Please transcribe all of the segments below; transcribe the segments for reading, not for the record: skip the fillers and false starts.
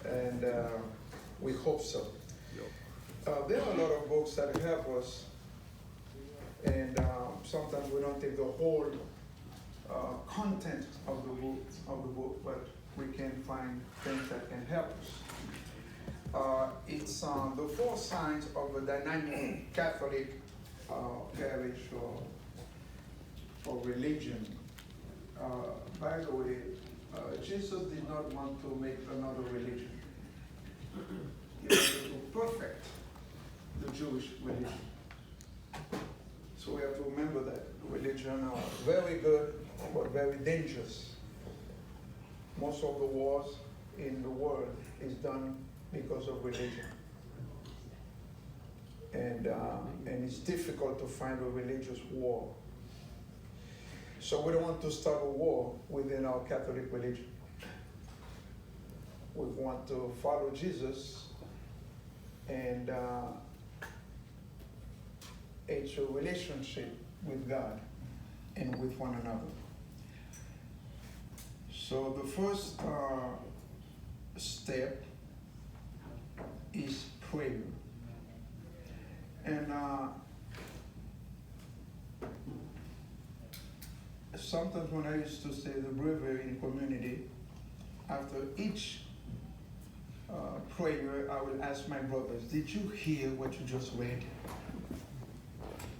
and we hope so. There are a lot of books that help us, and sometimes we don't take the whole content of the book, but we can find things that can help us. It's the four signs of a dynamic Catholic parish or religion. By the way, Jesus did not want to make another religion. He wanted to perfect the Jewish religion. So we have to remember that religion are very good, but very dangerous. Most of the wars in the world is done because of religion. And it's difficult to find a religious war. So we don't want to start a war within our Catholic religion. We want to follow Jesus, and it's a relationship with God and with one another. So the first step is prayer. And sometimes when I used to say the breviary in community, after each prayer, I will ask my brothers, did you hear what you just read?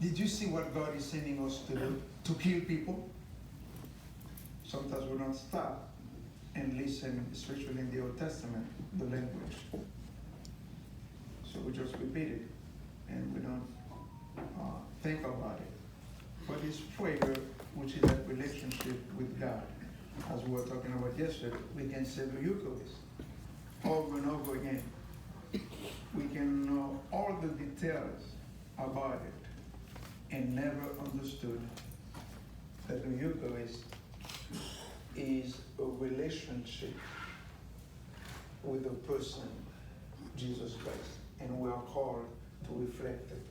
Did you see what God is sending us to do? To kill people? Sometimes we don't stop and listen, especially in the Old Testament, the language. So we just repeat it, and we don't think about it. But it's prayer, which is that relationship with God. As we were talking about yesterday, we can say the Eucharist over and over again. We can know all the details about it and never understood that the Eucharist is a relationship with the person, Jesus Christ, and we are called to reflect it.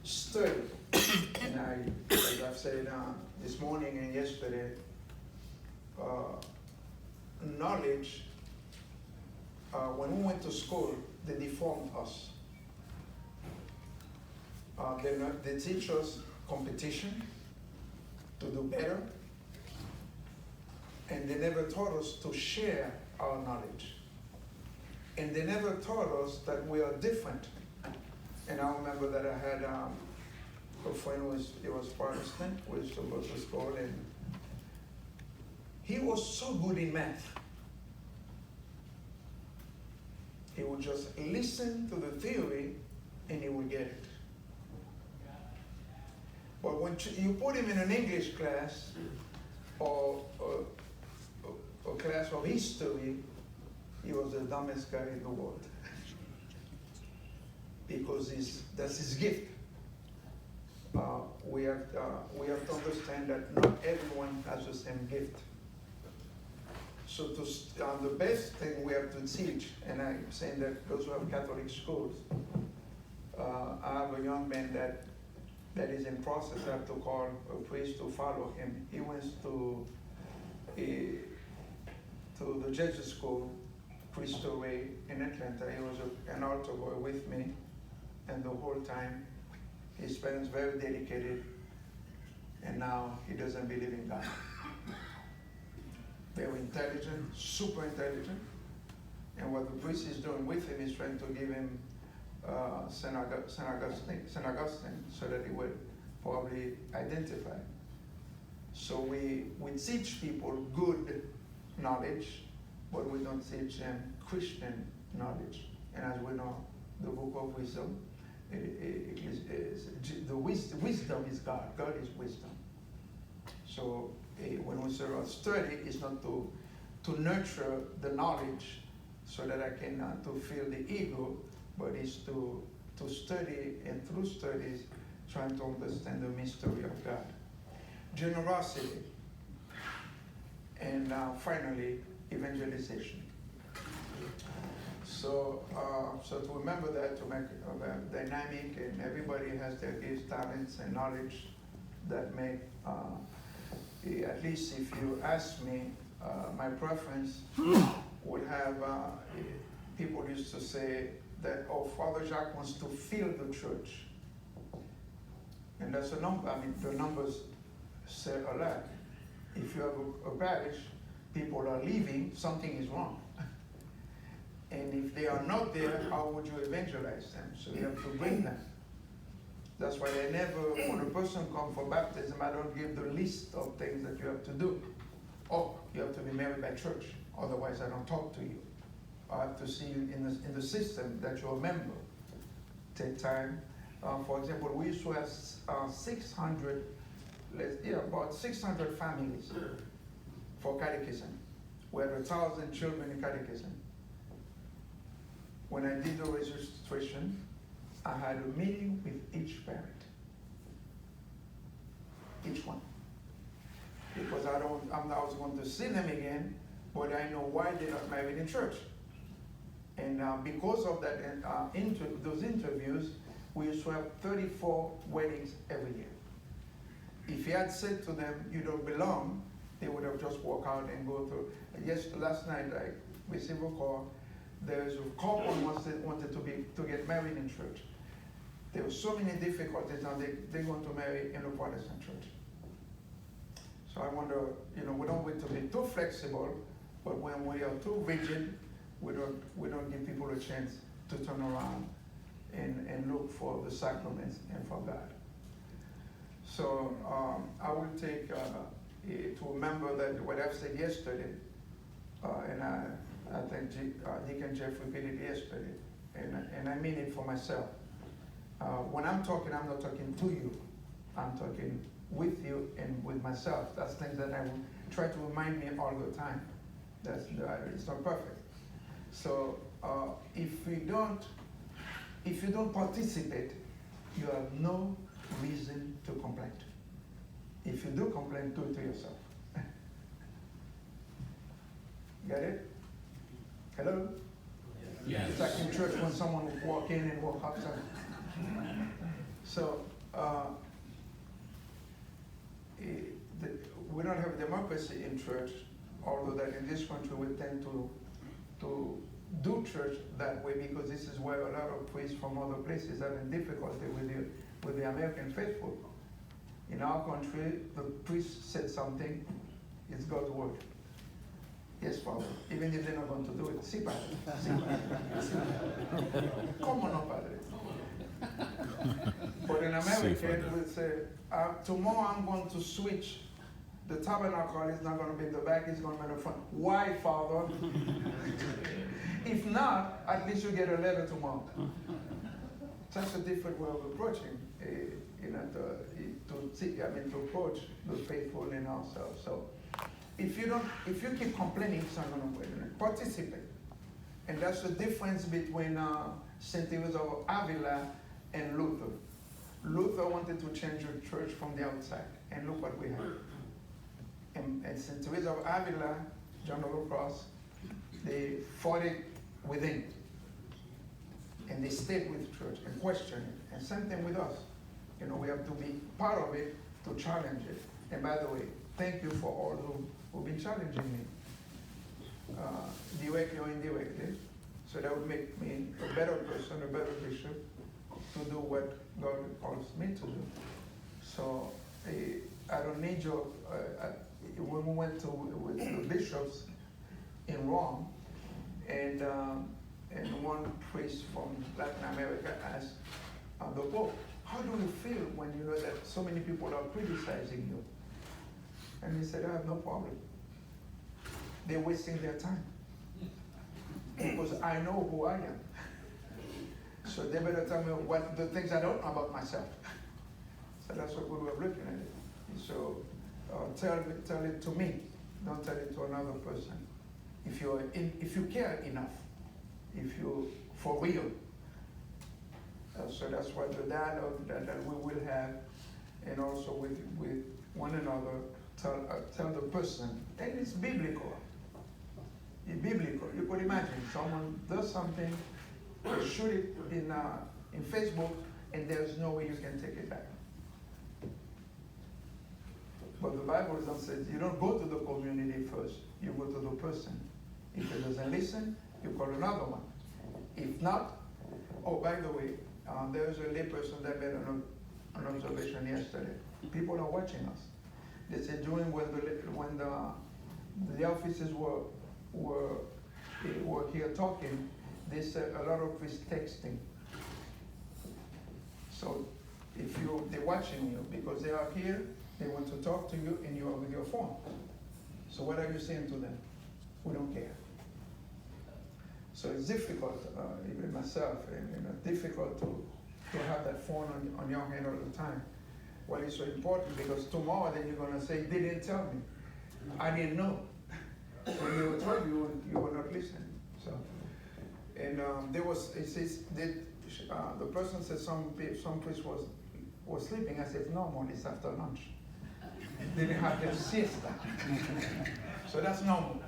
Study, and as I've said this morning and yesterday, knowledge, when we went to school, they deformed us. They teach us competition, to do better, and they never taught us to share our knowledge. And they never taught us that we are different. And I remember that I had a friend who was Protestant, who used to go to school, and he was so good in math. He would just listen to the theory and he would get it. But when you put him in an English class or a class of history, he was the dumbest guy in the world. Because that's his gift. We have to understand that not everyone has the same gift. So the best thing we have to teach, and I'm saying that those who have Catholic schools, I have a young man that is in process. I have to call a priest to follow him. He went to the Jesuit school, Cristo Rey in Atlanta. He was an altar boy with me, and the whole time his parents very dedicated, and now he doesn't believe in God. Very intelligent, super intelligent, and what the priest is doing with him is trying to give him St. Augustine, so that he would probably identify. So we teach people good knowledge, but we don't teach them Christian knowledge. And as we know, the book of wisdom, wisdom is God. God is wisdom. So when we say study, it's not to nurture the knowledge so that I can to feel the ego, but it's to study, and through studies, trying to understand the mystery of God. Generosity. And finally, evangelization. So to remember that, to make it dynamic, and everybody has their gifts, talents, and knowledge that make, at least if you ask me, my preference would have, people used to say that, oh, Father Jacques wants to fill the church. And that's a number, I mean, the numbers say a lot. If you have a parish, people are leaving, something is wrong. And if they are not there, how would you evangelize them? So you have to bring them. That's why I never, when a person comes for baptism, I don't give the list of things that you have to do. Oh, you have to be married by church, otherwise I don't talk to you. I have to see you in the system that you're a member. Take time. For example, we used to have 600, about 600 families for catechism. We had 1,000 children in catechism. When I did the registration, I had a meeting with each parent. Each one. Because I'm not going to see them again, but I know why they're not married in church. And because of that, those interviews, we used to have 34 weddings every year. If he had said to them, you don't belong, they would have just walked out and go through. Last night I received a call. There's a couple wanted to get married in church. There were so many difficulties, now they're going to marry in a Protestant church. So I wonder, we don't want to be too flexible, but when we are too rigid, we don't give people a chance to turn around and look for the sacraments and for God. So I will take to remember that what I've said yesterday, and I think Deacon Jeff repeated yesterday, and I mean it for myself. When I'm talking, I'm not talking to you. I'm talking with you and with myself. That's things that I will try to remind me all the time. It's not perfect. So if you don't participate, you have no reason to complain. If you do complain, do it to yourself. Got it? Hello? Yes. It's like in church when someone will walk in and walk outside. So we don't have democracy in church, although that in this country we tend to do church that way, because this is where a lot of priests from other places are in difficulty with the American faithful. In our country, the priest said something, it's God's word. Yes, Father, even if they're not going to do it. Si, Padre. Si, Padre. Come on, Padre. But in America, we say, tomorrow I'm going to switch. The tabernacle is not going to be in the back, it's going to be in the front. Why, Father? If not, at least you get a letter tomorrow. Such a different way of approaching, to approach the faithful in ourselves. So, if you keep complaining, it's not going to work. Participate. And that's the difference between St. Teresa of Avila and Luther. Luther wanted to change the church from the outside, and look what we have. And St. Teresa of Avila, John of the Cross, they fought it within. And they stayed with the church and questioned it. And same thing with us. We have to be part of it to challenge it. And by the way, thank you for all who've been challenging me, directly or indirectly. So that would make me a better person, a better bishop, to do what God calls me to do. So I don't need your. When we went with the bishops in Rome, and one priest from Latin America asked the Pope, "How do you feel when you know that so many people are criticizing you?" And he said, "I have no problem. They're wasting their time because I know who I am. So they better tell me what the things I don't know about myself." So that's what we were looking at it. So tell it to me, don't tell it to another person. If you care enough, if you for real. So that's what the dialogue that we will have, and also with one another. Tell the person, and it's biblical. It's biblical. You could imagine someone does something, shoot it in Facebook, and there's no way you can take it back. But the Bible says you don't go to the community first, you go to the person. If he doesn't listen, you call another one. If not, oh, by the way, there was a layperson that made an observation yesterday. People are watching us. They said during when the officers were here talking, they said a lot of is texting. So if they're watching you because they are here, they want to talk to you and you are with your phone. So what are you saying to them? We don't care. So it's difficult, even myself, difficult to have that phone on your hand all the time. Well, it's so important because tomorrow then you're going to say, they didn't tell me. I didn't know. When they were told you, you were not listening. So, and the person said some place was sleeping. I said, no, Mom, it's after lunch. They didn't have their siesta. So that's normal.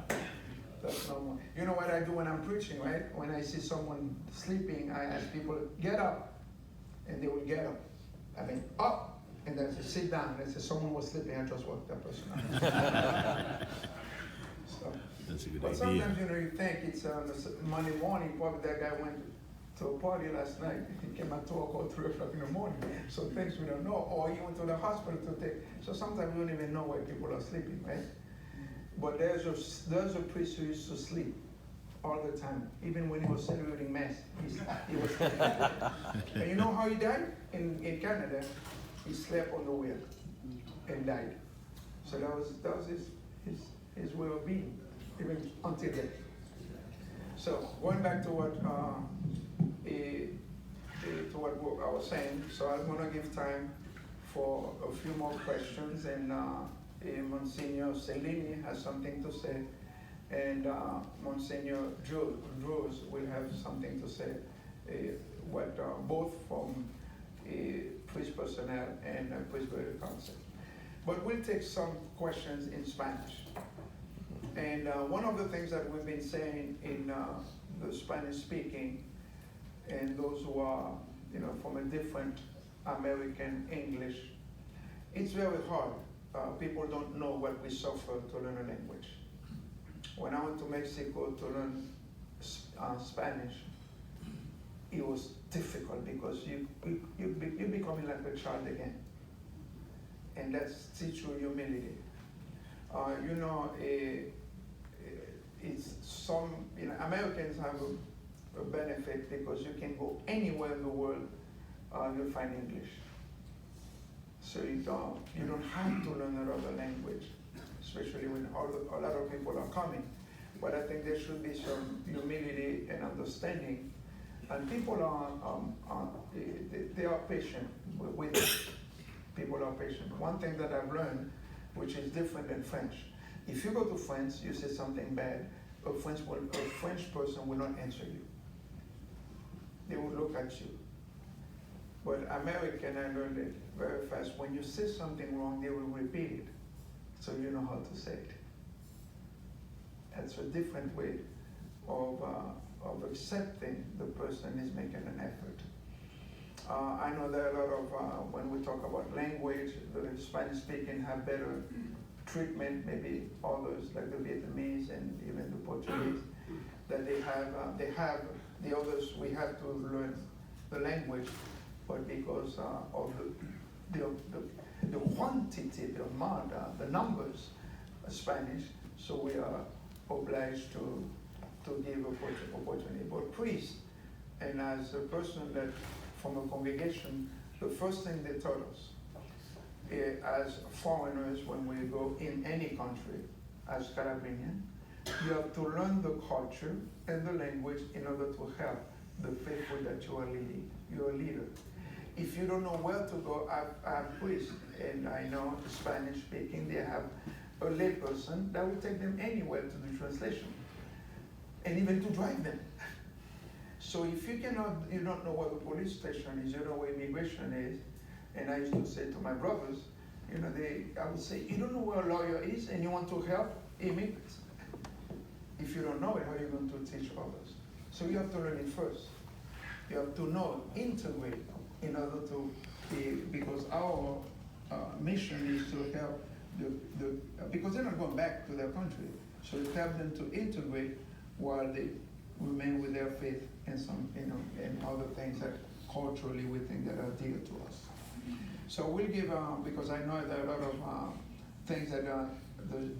That's normal. You know what I do when I'm preaching, right? When I see someone sleeping, I ask people, get up. And they will get up. I mean, up. And then say, sit down. And say, someone was sleeping, I just woke that person up. So, that's a good but idea. sometimes, you think it's Monday morning, probably that guy went to a party last night. He came at 2 o'clock, 3 o'clock in the morning. So things we don't know. Or he went to the hospital to take. So sometimes we don't even know where people are sleeping, right? But there's a priest who used to sleep all the time. Even when he was celebrating Mass, he was sleeping. And you know how he died? In Canada, he slept on the wheel and died. So that was his way of being, even until death. So going back to what I was saying, so I'm going to give time for a few more questions, and Monsignor Cellini has something to say, and Monsignor Drews will have something to say, both from priest personnel and Presbyterian Council. But we'll take some questions in Spanish. And one of the things that we've been saying in the Spanish speaking, and those who are, from a different American English, it's very hard. People don't know what we suffer to learn a language. When I went to Mexico to learn Spanish, it was difficult because you're becoming like a child again. And that's teach you humility. It's some, Americans have a benefit because you can go anywhere in the world, you'll find English. So you don't have to learn another language, especially when a lot of people are coming. But I think there should be some humility and understanding. And people they are patient with it. People are patient. One thing that I've learned, which is different than French, if you go to France, you say something bad, a French person will not answer you. They will look at you. But American, I learned it very fast. When you say something wrong, they will repeat it, so you know how to say it. That's a different way of accepting the person is making an effort. I know there are a lot of, when we talk about language, the Spanish speaking have better treatment, maybe others like the Vietnamese and even the Portuguese, that they have the others, we have to learn the language, but because of the quantity, the amount, the numbers of Spanish, so we are obliged to give opportunity. But priests, and as a person that from a congregation, the first thing they taught us, as foreigners, when we go in any country, as Caribbean, you have to learn the culture and the language in order to help the faithful that you are leading. You're a leader. If you don't know where to go, I have priests, and I know Spanish speaking, they have a lay person that will take them anywhere to do translation, and even to drive them. So if you don't know where the police station is, you know where immigration is, and I used to say to my brothers, I would say, you don't know where a lawyer is and you want to help immigrants. If you don't know it, how are you going to teach others? So you have to learn it first. You have to know, integrate in order to be, because our mission is to help because they're not going back to their country. So it helps them to integrate while they remain with their faith and some, and other things that culturally we think that are dear to us. So we'll give, because I know there are a lot of things that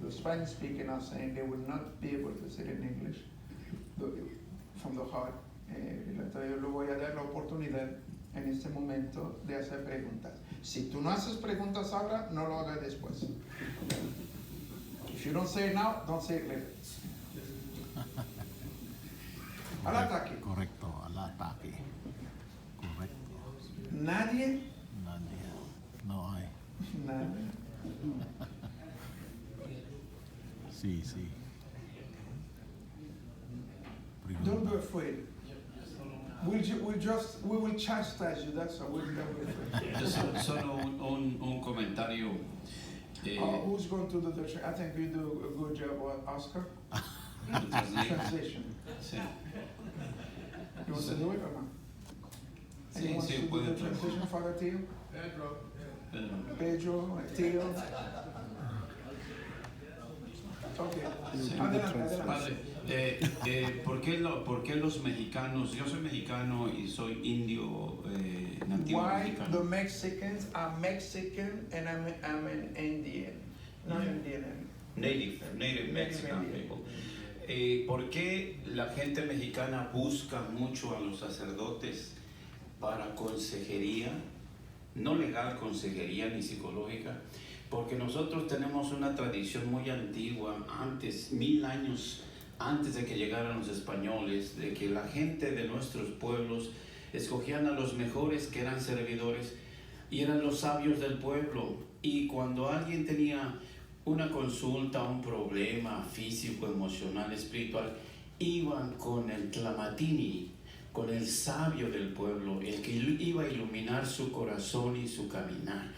the Spanish speaking are saying they would not be able to say it in English from the heart. Entonces yo le voy a dar la oportunidad en este momento de hacer preguntas. Si tú no haces preguntas ahora, no lo hagas después. If you don't say it now, don't say it later. Al ataque. Correcto, al ataque. Correcto. Nadie. Nadie. No hay. Nadie. Sí, sí. Don't be afraid. We will chastise you. That's how we'll be afraid. Solo un comentario. Who's going to do the translation? I think you do a good job, Oscar. Translation. Sí. You want to do it or not? Sí, Anyone sí, to do puede. the translation, Father Tio? Pedro. Pedro, Tio. Okay. Sí. Adelante. Padre, ¿por qué los mexicanos? Yo soy mexicano y soy indio nativo Why mexicano. the Mexicans are Mexican and I'm an Indian? Not Indian. Native Mexican Indian. people. ¿Por qué la gente mexicana busca mucho a los sacerdotes para consejería? No legal consejería ni psicológica. Porque nosotros tenemos una tradición muy antigua, antes, 1000 años antes de que llegaran los españoles, de que la gente de nuestros pueblos escogían a los mejores que eran servidores y eran los sabios del pueblo. Y cuando alguien tenía una consulta, un problema físico, emocional, espiritual, iban con el tlamatini, con el sabio del pueblo, el que iba a iluminar su corazón y su caminar.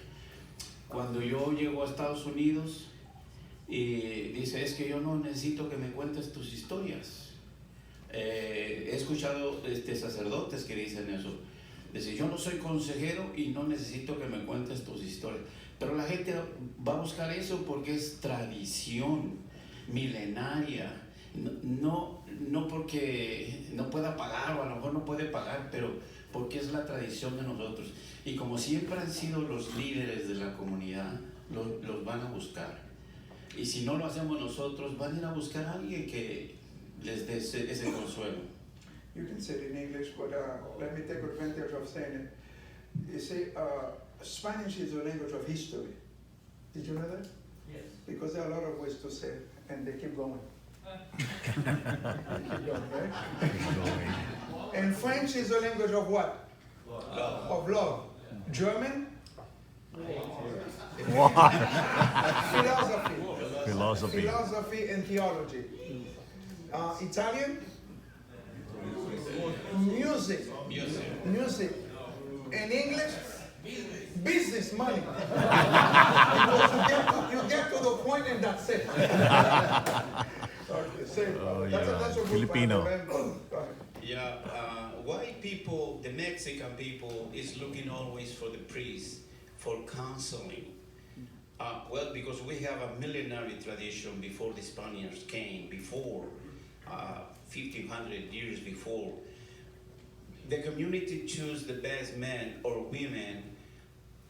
Cuando yo llego a Estados Unidos, dice, es que yo no necesito que me cuentes tus historias. He escuchado sacerdotes que dicen eso. Dice, yo no soy consejero y no necesito que me cuentes tus historias. Pero la gente va a buscar eso porque es tradición milenaria. No porque no pueda pagar, o a lo mejor no puede pagar, pero porque es la tradición de nosotros. Y como siempre han sido los líderes de la comunidad, los van a buscar. Y si no lo hacemos nosotros, van a ir a buscar a alguien que les dé ese consuelo. You can say it in English, but let me take advantage of saying it. You say Spanish is a language of history. Did you know that? Yes. Because there are a lot of ways to say it, and they keep going. They keep going, right? And French is a language of what? Love. Of love. German? Philosophy. Philosophy and theology. Italian? Music. Music. In English? Business, money. Because you get to the point and that's it. That's a good Filipino. Yeah, why people, the Mexican people, is looking always for the priest for counseling? Well, because we have a millenary tradition before the Spaniards came, before 1500 years before. The community chose the best men or women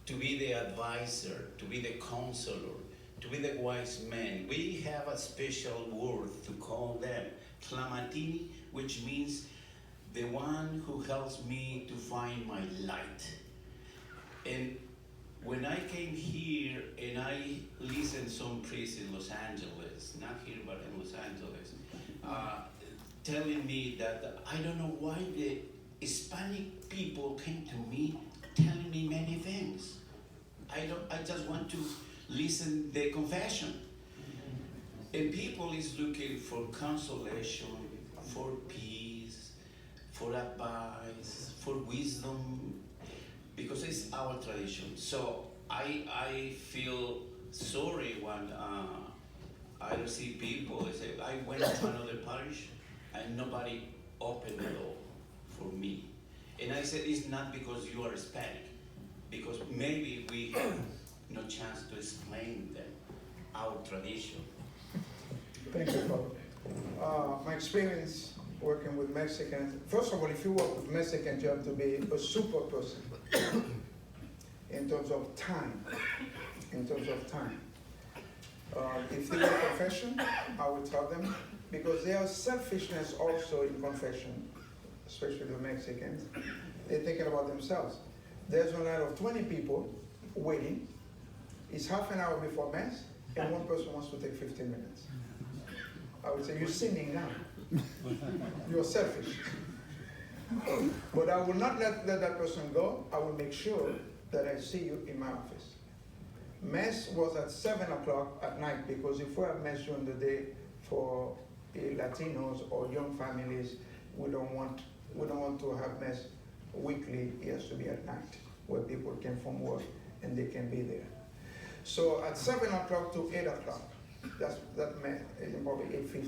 to be the advisor, to be the counselor, to be the wise men. We have a special word to call them, Tlamatini, which means the one who helps me to find my light. And when I came here and I listened some priests in Los Angeles, not here but in Los Angeles, telling me that I don't know why the Hispanic people came to me telling me many things. I just want to listen the confession. And people is looking for consolation, for peace, for advice, for wisdom, because it's our tradition. So I feel sorry when I see people, they say, I went to another parish and nobody opened the door for me. And I said, it's not because you are Hispanic, because maybe we have no chance to explain them. our tradition. Thank you, Father. My experience working with Mexicans, first of all, if you work with Mexicans, you have to be a super person in terms of time. In terms of time. If they want confession, I will tell them, because there is selfishness also in confession, especially the Mexicans. They're thinking about themselves. There's a line of 20 people waiting. It's half an hour before Mass, and one person wants to take 15 minutes. I would say, you're sinning now. You're selfish. But I will not let that person go. I will make sure that I see you in my office. Mass was at 7 o'clock at night, because if we have Mass during the day for Latinos or young families, we don't want to have Mass weekly. It has to be at night, where people came from work and they can be there. So at 7 o'clock to 8 o'clock, that Mass is probably 8:50.